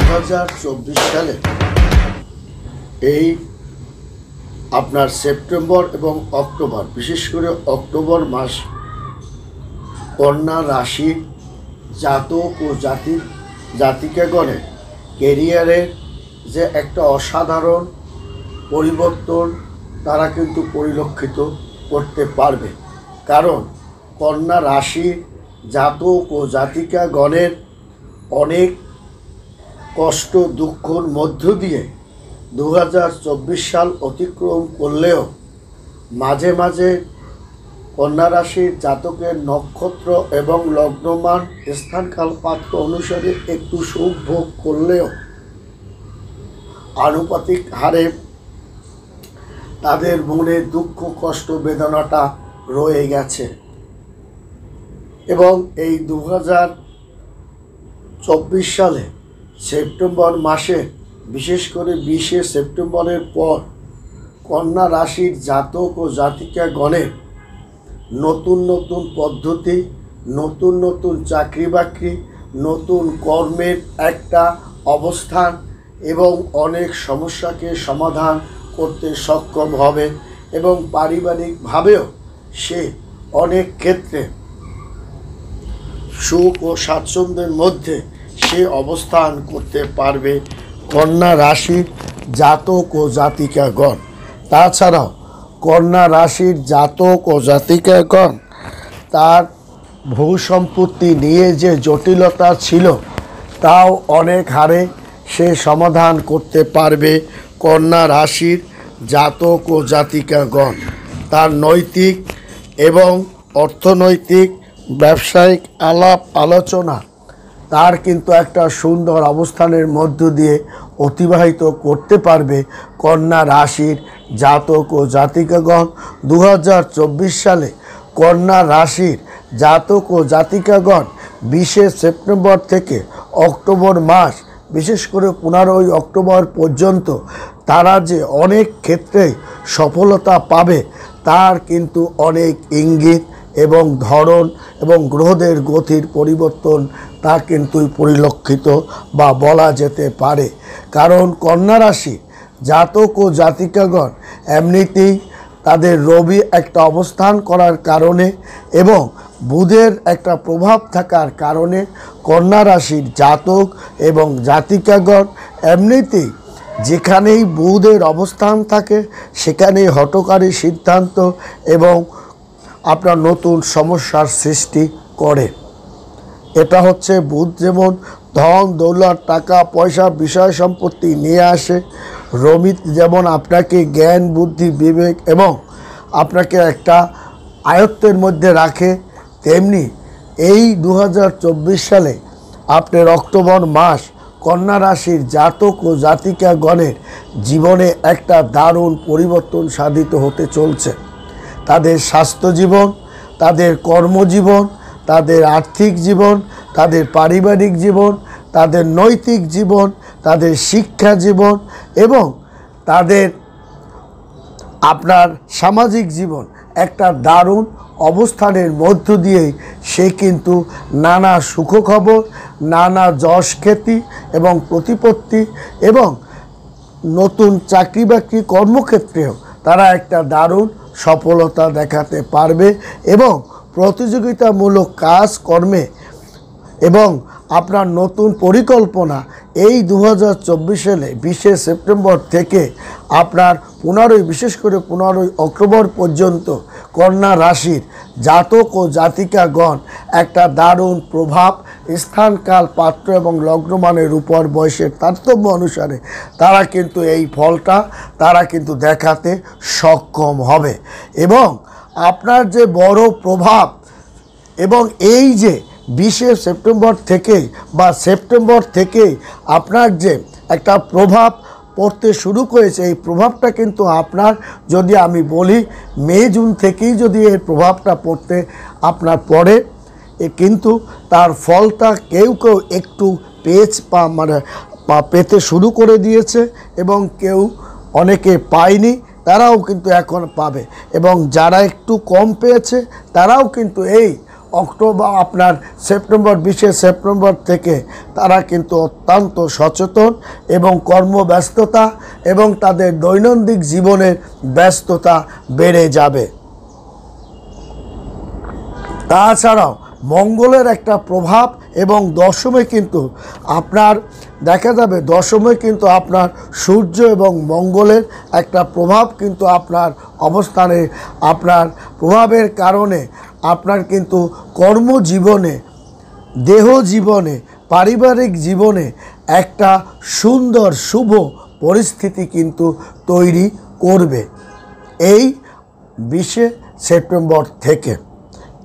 2024 সালে এই আপনার সেপ্টেম্বর এবং অক্টোবর, বিশেষ করে অক্টোবর মাস কন্যা রাশির জাতক ও জাতিকাগণের ক্যারিয়ারের যে একটা অসাধারণ পরিবর্তন তারা কিন্তু পরিলক্ষিত করতে পারবে। কারণ কন্যা রাশির জাতক ও জাতিকাগণের অনেক কষ্ট দুঃখর মধ্য দিয়ে 2024 সাল অতিক্রম করলেও মাঝে মাঝে কন্যা রাশির জাতকের নক্ষত্র এবং লগ্নমান স্থানকাল পাত্র অনুসারে একটু সুখ ভোগ করলেও আনুপাতিক হারে তাদের মনে দুঃখ কষ্ট বেদনাটা রয়ে গেছে। এবং এই 2024 সালে সেপ্টেম্বর মাসে, বিশেষ করে 20 সেপ্টেম্বরের পর কন্যা রাশির জাতক ও জাতিকাগণের নতুন নতুন পদ্ধতি, নতুন নতুন চাকরি বাকরি, নতুন কর্মের একটা অবস্থান এবং অনেক সমস্যাকে সমাধান করতে সক্ষম হবে এবং পারিবারিকভাবেও সে অনেক ক্ষেত্রে সুখ ও স্বাচ্ছন্দ্যের মধ্যে সে অবস্থান করতে পারবে কন্যা রাশির জাতক ও জাতিকাগণ। তাছাড়াও কন্যা রাশির জাতক ও জাতিকাগণ তার ভূ সম্পত্তি নিয়ে যে জটিলতা ছিল তাও অনেক হারে সে সমাধান করতে পারবে কন্যা রাশির জাতক ও জাতিকাগণ। তার নৈতিক এবং অর্থনৈতিক ব্যবসায়িক আলাপ আলোচনা তার কিন্তু একটা সুন্দর অবস্থানের মধ্য দিয়ে অতিবাহিত করতে পারবে কন্যা রাশির জাতক ও জাতিকাগণ। 2024 সালে কন্যা রাশির জাতক ও জাতিকাগণ 20 সেপ্টেম্বর থেকে অক্টোবর মাস, বিশেষ করে 15 অক্টোবর পর্যন্ত তারা যে অনেক ক্ষেত্রে সফলতা পাবে তার কিন্তু অনেক ইঙ্গিত এবং ধরন এবং গ্রহদের গতির পরিবর্তন তা কিন্তু পরিলক্ষিত বা বলা যেতে পারে। কারণ কন্যা রাশি জাতক ও জাতিকাগণ এমনিতেই তাদের রবি একটা অবস্থান করার কারণে এবং বুধের একটা প্রভাব থাকার কারণে কন্যা রাশির জাতক এবং জাতিকাগণ এমনিতেই যেখানেই বুধের অবস্থান থাকে সেখানেই হঠকারী সিদ্ধান্ত এবং আপনার নতুন সমস্যার সৃষ্টি করে। এটা হচ্ছে বুধ যেমন ধন দৌলত টাকা পয়সা বিষয় সম্পত্তি নিয়ে আসে, রবি যেমন আপনাকে জ্ঞান বুদ্ধি বিবেক এবং আপনাকে একটা আয়ত্তের মধ্যে রাখে, তেমনি এই 2024 সালে আপনার অক্টোবর মাস কন্যা রাশির জাতক ও জাতিকাগণের জীবনে একটা দারুণ পরিবর্তন সাধিত হতে চলছে। তাদের স্বাস্থ্য জীবন, তাদের কর্মজীবন, তাদের আর্থিক জীবন, তাদের পারিবারিক জীবন, তাদের নৈতিক জীবন, তাদের শিক্ষা জীবন এবং তাদের আপনার সামাজিক জীবন একটা দারুণ অবস্থানের মধ্য দিয়েই সে কিন্তু নানা সুখখবর, নানা যশ খ্যাতি এবং প্রতিপত্তি এবং নতুন চাকরি বাকরি কর্মক্ষেত্রেও তারা একটা দারুণ সফলতা দেখাতে পারবে এবং প্রতিযোগিতামূলক কাজকর্মে এবং আপনার নতুন পরিকল্পনা এই 2024 সালে 20 সেপ্টেম্বর থেকে আপনার 15 বিশেষ করে 15 অক্টোবর পর্যন্ত কন্যা রাশির জাতক ও জাতিকাগণ একটা দারুণ প্রভাব স্থানকাল পাত্র এবং লগ্নমানের উপর বয়সের তারতম্য অনুসারে তারা কিন্তু এই ফলটা তারা কিন্তু দেখাতে সক্ষম হবে। এবং আপনার যে বড় প্রভাব এবং এই যে 20 সেপ্টেম্বর থেকেই বা সেপ্টেম্বর থেকেই আপনার যে একটা প্রভাব পড়তে শুরু করেছে, এই প্রভাবটা কিন্তু আপনার যদি আমি বলি মে জুন থেকেই যদি এর প্রভাবটা পড়তে আপনার পড়ে কিন্তু তার ফলটা কেউ কেউ একটু পেতে শুরু করে দিয়েছে এবং কেউ অনেকে পায়নি, তারাও কিন্তু এখন পাবে এবং যারা একটু কম পেয়েছে তারাও কিন্তু এই অক্টোবর আপনার সেপ্টেম্বর 20 সেপ্টেম্বর থেকে তারা কিন্তু অত্যন্ত সচেতন এবং কর্মব্যস্ততা এবং তাদের দৈনন্দিন জীবনের ব্যস্ততা বেড়ে যাবে। তাছাড়াও মঙ্গলের একটা প্রভাব এবং দশমে কিন্তু আপনার দেখা যাবে, দশমে কিন্তু আপনার সূর্য এবং মঙ্গলের একটা প্রভাব কিন্তু আপনার অবস্থানে, আপনার প্রভাবের কারণে আপনার কিন্তু কর্মজীবনে, দেহ জীবনে, পারিবারিক জীবনে একটা সুন্দর শুভ পরিস্থিতি কিন্তু তৈরি করবে এই 20 সেপ্টেম্বর থেকে।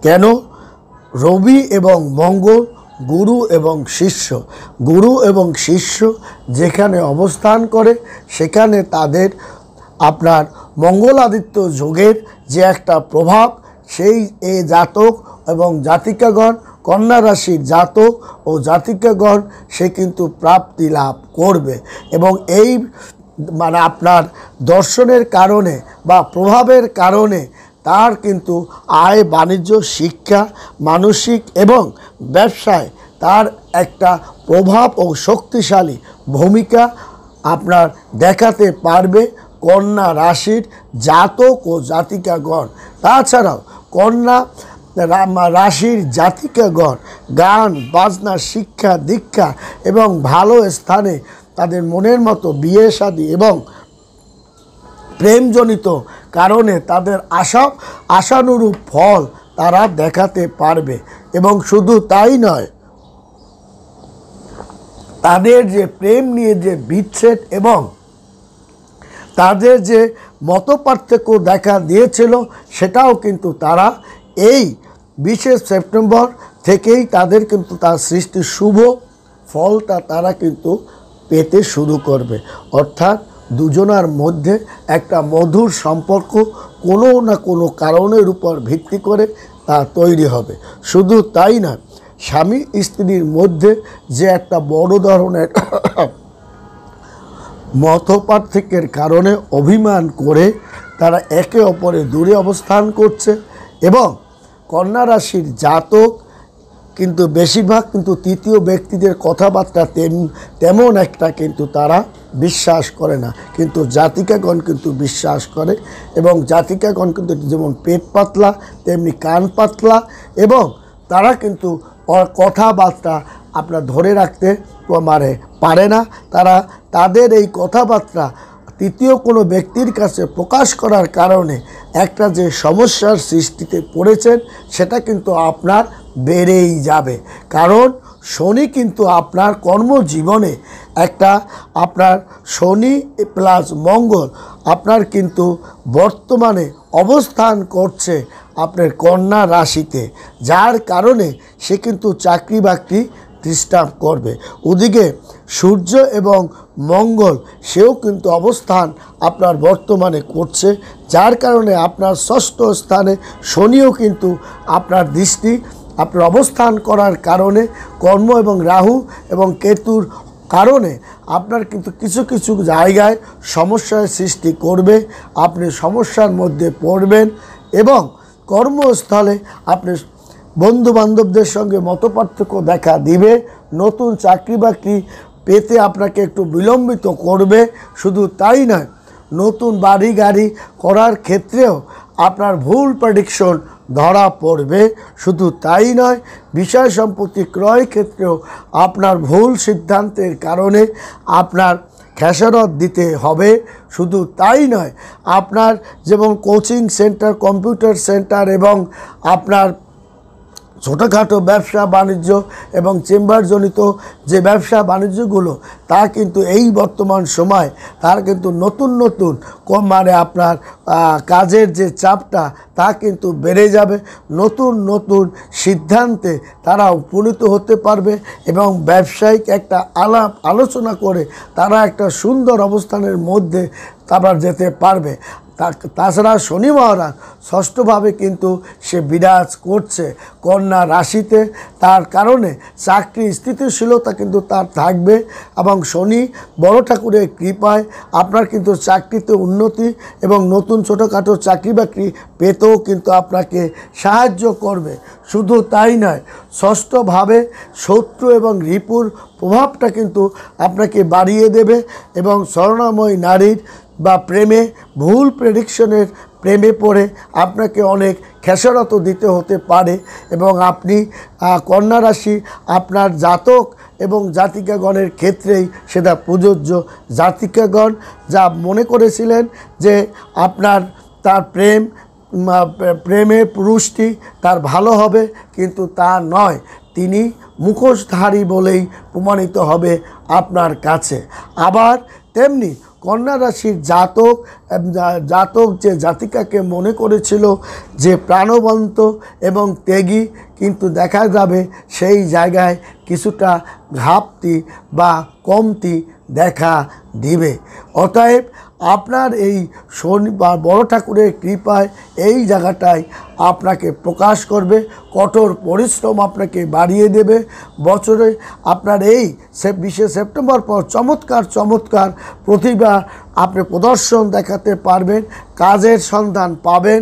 কেন? রবি এবং মঙ্গল, গুরু এবং শিষ্য, গুরু এবং শিষ্য যেখানে অবস্থান করে সেখানে তাদের আপনার মঙ্গলাদিত্য যোগের যে একটা প্রভাব, সেই এ জাতক এবং জাতিকাগণ, কন্যা রাশির জাতক ও জাতিকাগণ সে কিন্তু প্রাপ্তি লাভ করবে এবং এই মানে আপনার দর্শনের কারণে বা প্রভাবের কারণে তার কিন্তু আয়, বাণিজ্য, শিক্ষা, মানসিক এবং ব্যবসায় তার একটা প্রভাব ও শক্তিশালী ভূমিকা আপনার দেখাতে পারবে কন্যা রাশির জাতক ও জাতিকাগণ। তাছাড়াও কন্যা রাশির জাতিকাগণ গান বাজনা, শিক্ষা দীক্ষা এবং ভালো স্থানে তাদের মনের মতো বিয়ে শাদী এবং প্রেমজনিত কারণে তাদের আশানুরূপ ফল তারা দেখাতে পারবে। এবং শুধু তাই নয়, তাদের যে প্রেম নিয়ে যে বিচ্ছেদ এবং তাদের যে মতপার্থক্য দেখা দিয়েছিল সেটাও কিন্তু তারা এই 20 সেপ্টেম্বর থেকেই তাদের কিন্তু তার সৃষ্টির শুভ ফলটা তারা কিন্তু পেতে শুরু করবে। অর্থাৎ দুজনার মধ্যে একটা মধুর সম্পর্ক কোনো না কোনো কারণের উপর ভিত্তি করে তা তৈরি হবে। শুধু তাই না, স্বামী স্ত্রীর মধ্যে যে একটা বড় ধরনের মতপার্থক্যের কারণে অভিমান করে তারা একে অপরের দূরে অবস্থান করছে এবং কন্যা রাশির জাতক কিন্তু বেশিরভাগ কিন্তু তৃতীয় ব্যক্তিদের কথাবার্তা তেমন একটা কিন্তু তারা বিশ্বাস করে না, কিন্তু জাতিকাগণ কিন্তু বিশ্বাস করে এবং জাতিকাগণ কিন্তু যেমন পেট পাতলা তেমনি কান পাতলা এবং তারা কিন্তু কথাবার্তা আপনার ধরে রাখতে পারে না। তারা তাদের এই কথাবার্তা তৃতীয় কোনো ব্যক্তির কাছে প্রকাশ করার কারণে একটা যে সমস্যার সৃষ্টিতে পড়েছেন সেটা কিন্তু আপনার বেড়েই যাবে। কারণ শনি কিন্তু আপনার কর্মজীবনে একটা আপনার শনি প্লাস মঙ্গল আপনার কিন্তু বর্তমানে অবস্থান করছে আপনার কন্যা রাশিতে, যার কারণে সে কিন্তু চাকরি বাকরি ডিস্টার্ব করবে। ওদিকে সূর্য এবং মঙ্গল সেও কিন্তু অবস্থান আপনার বর্তমানে করছে, যার কারণে আপনার ষষ্ঠ স্থানে শনিও কিন্তু আপনার দৃষ্টি আপনার অবস্থান করার কারণে কর্ম এবং রাহু এবং কেতুর কারণে আপনার কিন্তু কিছু কিছু জায়গায় সমস্যার সৃষ্টি করবে। আপনি সমস্যার মধ্যে পড়বেন এবং কর্মস্থলে আপনি বন্ধুবান্ধবদের সঙ্গে মতপার্থক্য দেখা দিবে। নতুন চাকরি বাকরি পেতে আপনাকে একটু বিলম্বিত করবে। শুধু তাই নয়, নতুন বাড়ি গাড়ি করার ক্ষেত্রেও আপনার ভুল প্রেডিকশন ধরা পড়বে। শুধু তাই নয়, বিষয় সম্পত্তি ক্রয় ক্ষেত্রেও আপনার ভুল সিদ্ধান্তের কারণে আপনার খেসারত দিতে হবে। শুধু তাই নয়, আপনার যেমন কোচিং সেন্টার, কম্পিউটার সেন্টার এবং আপনার ছোটোখাটো ব্যবসা বাণিজ্য এবং চেম্বারজনিত যে ব্যবসা বাণিজ্যগুলো তা কিন্তু এই বর্তমান সময় তার কিন্তু নতুন নতুন মানে আপনার কাজের যে চাপটা তা কিন্তু বেড়ে যাবে। নতুন নতুন সিদ্ধান্তে তারা উপনীত হতে পারবে এবং ব্যবসায়িক একটা আলাপ আলোচনা করে তারা একটা সুন্দর অবস্থানের মধ্যে তারপর যেতে পারবে। তাছাড়া শনি মহারাজ ষষ্ঠভাবে কিন্তু সে বিরাজ করছে কন্যা রাশিতে, তার কারণে চাকরি স্থিতিশীলতা কিন্তু তার থাকবে এবং শনি বড় ঠাকুরের কৃপায় আপনার কিন্তু চাকরিতে উন্নতি এবং নতুন ছোটোখাটো চাকরি বাকরি পেতেও কিন্তু আপনাকে সাহায্য করবে। শুধু তাই নয়, ষষ্ঠভাবে শত্রু এবং রিপুর প্রভাবটা কিন্তু আপনাকে বাড়িয়ে দেবে এবং স্বর্ণময় নারীর বা প্রেমে ভুল প্রেডিকশনের প্রেমে পড়ে আপনাকে অনেক খেসারত দিতে হতে পারে এবং আপনি কন্যা রাশি আপনার জাতক এবং জাতিকাগণের ক্ষেত্রেই সেটা প্রযোজ্য। জাতিকাগণ যা মনে করেছিলেন যে আপনার তার প্রেমে পুরুষটি তার ভালো হবে, কিন্তু তা নয়, তিনি মুখোশধারী বলেই প্রমাণিত হবে আপনার কাছে। আবার তেমনি কন্যা রাশির জাতক যে জাতিকাকে মনে করেছিল যে প্রাণবন্ত এবং ত্যাগী, কিন্তু দেখা যাবে সেই জায়গায় কিছুটা ঘাটতি বা কমতি দেখা দিবে। অতএব আপনার এই শনি বা বড় ঠাকুরের কৃপায় এই জায়গাটায় আপনাকে প্রকাশ করবে, কঠোর পরিশ্রম আপনাকে বাড়িয়ে দেবে। বছরে আপনার এই 20শে সেপ্টেম্বর পর চমৎকার প্রতিভা আপনি প্রদর্শন দেখাতে পারবেন, কাজের সন্ধান পাবেন,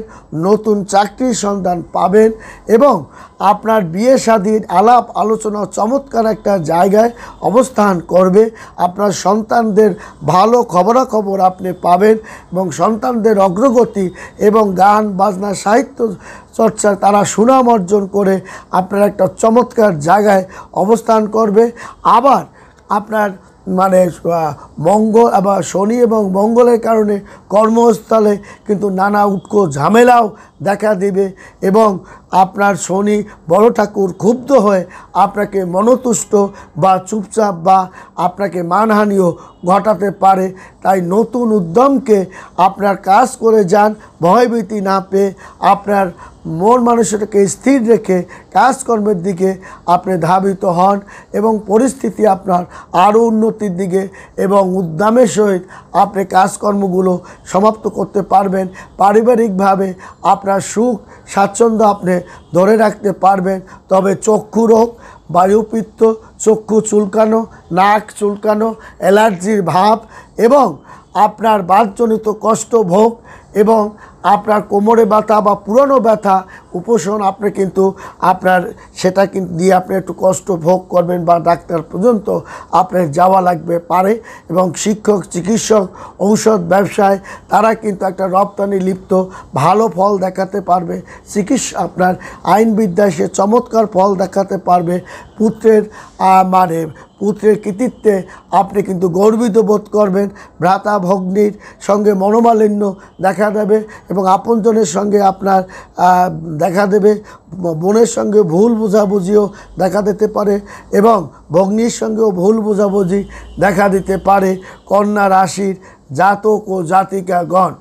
নতুন চাকরির সন্ধান পাবেন এবং আপনার বিয়ে শাদীর আলাপ আলোচনা চমৎকার একটা জায়গায় অবস্থান করবে। আপনার সন্তানদের ভালো খবরাখবর আপনি পাবেন এবং সন্তানদের অগ্রগতি এবং গান বাজনা সাহিত্য চর্চা তারা সুনাম অর্জন করে আপনার একটা চমৎকার জায়গায় অবস্থান করবে। আবার আপনার মঙ্গল আবার শনি এবং মঙ্গলের কারণে কর্মস্থলে কিন্তু নানা উটকো ঝামেলাও দেখা দেবে এবং আপনার শনি বড় ঠাকুর ক্ষুব্ধ হয়ে আপনাকে মনতুষ্ট বা চুপচাপ বা আপনাকে মানহানিও ঘটাতে পারে। তাই নতুন উদ্যমকে আপনার কাজ করে যান, ভয়ভীতি না পেয়ে আপনার মন মানুষটাকে স্থির রেখে কাজকর্মের দিকে আপনি ধাবিত হন এবং পরিস্থিতি আপনার আরও উন্নতির দিকে এবং উদ্যমের সহিত আপনি কাজকর্মগুলো সমাপ্ত করতে পারবেন। পারিবারিকভাবে আপনার সুখ স্বাচ্ছন্দ্য আপনি ধরে রাখতে পারবেন। তবে চক্ষু রোগ, বায়ুপিত্ত, চক্ষু চুলকানো, নাক চুলকানো, অ্যালার্জির ভাব এবং আপনার বাতজনিত কষ্ট ভোগ এবং আপনার কোমরে ব্যথা বা পুরনো ব্যথা উপশম আপনি কিন্তু আপনার সেটা কিন্তু দিয়ে আপনি একটু কষ্ট ভোগ করবেন বা ডাক্তার পর্যন্ত আপনার যাওয়া লাগবে পারে এবং শিক্ষক, চিকিৎসক, ঔষধ ব্যবসায় তারা কিন্তু একটা রপ্তানি লিপ্ত ভালো ফল দেখাতে পারবে। চিকিৎসা আপনার আইনবিদ্যায় সে চমৎকার ফল দেখাতে পারবে। পুত্রের কৃতিত্বে আপনি কিন্তু গর্বিত বোধ করবেন। ভ্রাতা ভগ্নীর সঙ্গে মনোমালিন্য দেখা দেবে এবং আপনজনের সঙ্গে আপনার দেখা দেবে। বোনের সঙ্গে ভুল বোঝাবুঝিও দেখা দিতে পারে এবং ভগ্নীর সঙ্গেও ভুল বোঝাবুঝি দেখা দিতে পারে কন্যা রাশির জাতক ও জাতিকাগণ।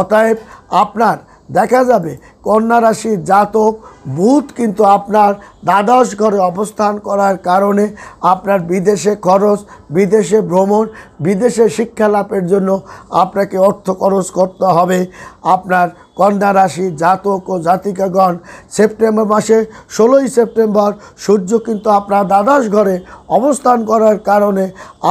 অতএব আপনার দেখা যাবে কন্যা রাশির জাতক বুধ কিন্তু আপনার দ্বাদশ ঘরে অবস্থান করার কারণে আপনার বিদেশে খরচ, বিদেশে ভ্রমণ, বিদেশে শিক্ষা লাভের জন্য আপনাকে অর্থ খরচ করতে হবে। আপনার কন্যা রাশির জাতক ও জাতিকাগণ সেপ্টেম্বর মাসে 16ই সেপ্টেম্বর সূর্য কিন্তু আপনার দ্বাদশ ঘরে অবস্থান করার কারণে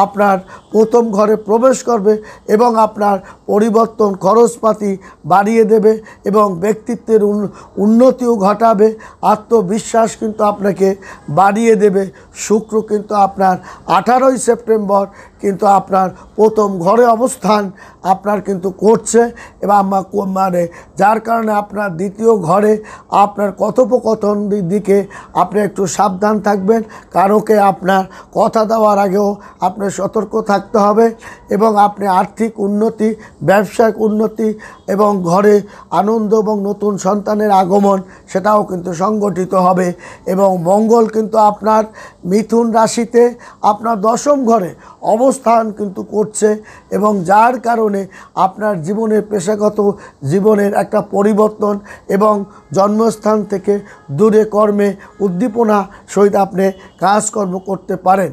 আপনার প্রথম ঘরে প্রবেশ করবে এবং আপনার পরিবর্তন খরচপাতি বাড়িয়ে দেবে এবং ব্যক্তিত্বের উন্নতিও ঘটাবে। আত্মবিশ্বাস কিন্তু আপনাকে বাড়িয়ে দেবে। শুক্র কিন্তু আপনার 18ই সেপ্টেম্বর কিন্তু আপনার প্রথম ঘরে অবস্থান আপনার কিন্তু করছে এবং যার কারণে আপনার দ্বিতীয় ঘরে আপনার কথোপকথন দিকে আপনি একটু সাবধান থাকবেন। কারোকে আপনার কথা দেওয়ার আগেও আপনার সতর্ক থাকতে হবে এবং আপনি আর্থিক উন্নতি, ব্যবসায়িক উন্নতি এবং ঘরে আনন্দ এবং নতুন সন্তানের আগমন সেটাও কিন্তু সংগঠিত হবে। এবং মঙ্গল কিন্তু আপনার মিথুন রাশিতে আপনার দশম ঘরে অবস্থান কিন্তু করছে, এবং যার কারণে আপনার জীবনের পেশাগত জীবনের একটা পরিবর্তন এবং জন্মস্থান থেকে দূরে কর্মে উদ্দীপনা সহিত আপনি কাজকর্ম করতে পারেন।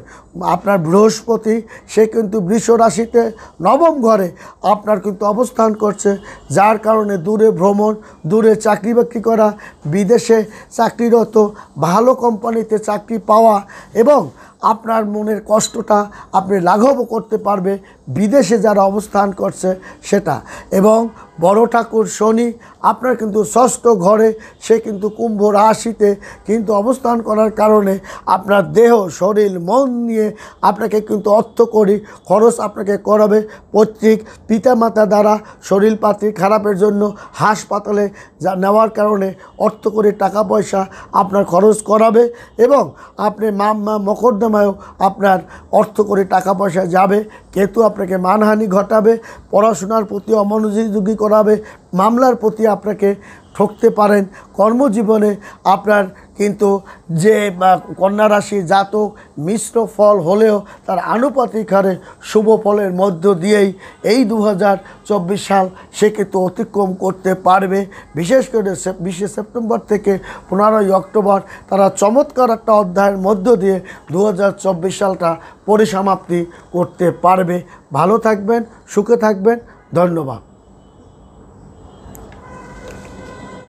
আপনার বৃহস্পতি সে কিন্তু বৃষ রাশিতে নবম ঘরে আপনার কিন্তু অবস্থান করছে, যার কারণে দূরে ভ্রমণ, দূরে চাকরি বাকরি করা, বিদেশে চাকরিরত, ভালো কোম্পানিতে চাকরি পাওয়া এবং আপনার মনের কষ্টটা আপনি লাঘবও করতে পারবে বিদেশে যারা অবস্থান করছে সেটা। এবং বড় ঠাকুর শনি আপনার কিন্তু ষষ্ঠ ঘরে, সে কিন্তু কুম্ভ রাশিতে কিন্তু অবস্থান করার কারণে আপনার দেহ, শরীর, মন নিয়ে আপনাকে কিন্তু অর্থকরী খরচ আপনাকে করাবে। পৈতৃক পিতামাতা দ্বারা শরীরপাতি খারাপের জন্য হাসপাতালে যা নেওয়ার কারণে অর্থকরী টাকা পয়সা আপনার খরচ করাবে, এবং আপনি মামলা মকদ্দমায়ও আপনার অর্থকরী টাকা পয়সা যাবে। কেতু আপনাকে মানহানি ঘটাবে, পড়াশোনার প্রতি অমনোযোগী করাবে, মামলার প্রতি আপনাকে ঠকতে পারেন। কর্মজীবনে আপনার কিন্তু যে কন্যা রাশি জাতক মিশ্র ফল হলেও তার আনুপাতিক হারে শুভ ফলের মধ্য দিয়েই এই 2024 সাল সে কিন্তু অতিক্রম করতে পারবে। বিশেষ করে 20 সেপ্টেম্বর থেকে 15 অক্টোবর তারা চমৎকার একটা অধ্যায়ের মধ্য দিয়ে 2024 সালটা পরিসমাপ্তি করতে পারবে। ভালো থাকবেন, সুখে থাকবেন, ধন্যবাদ।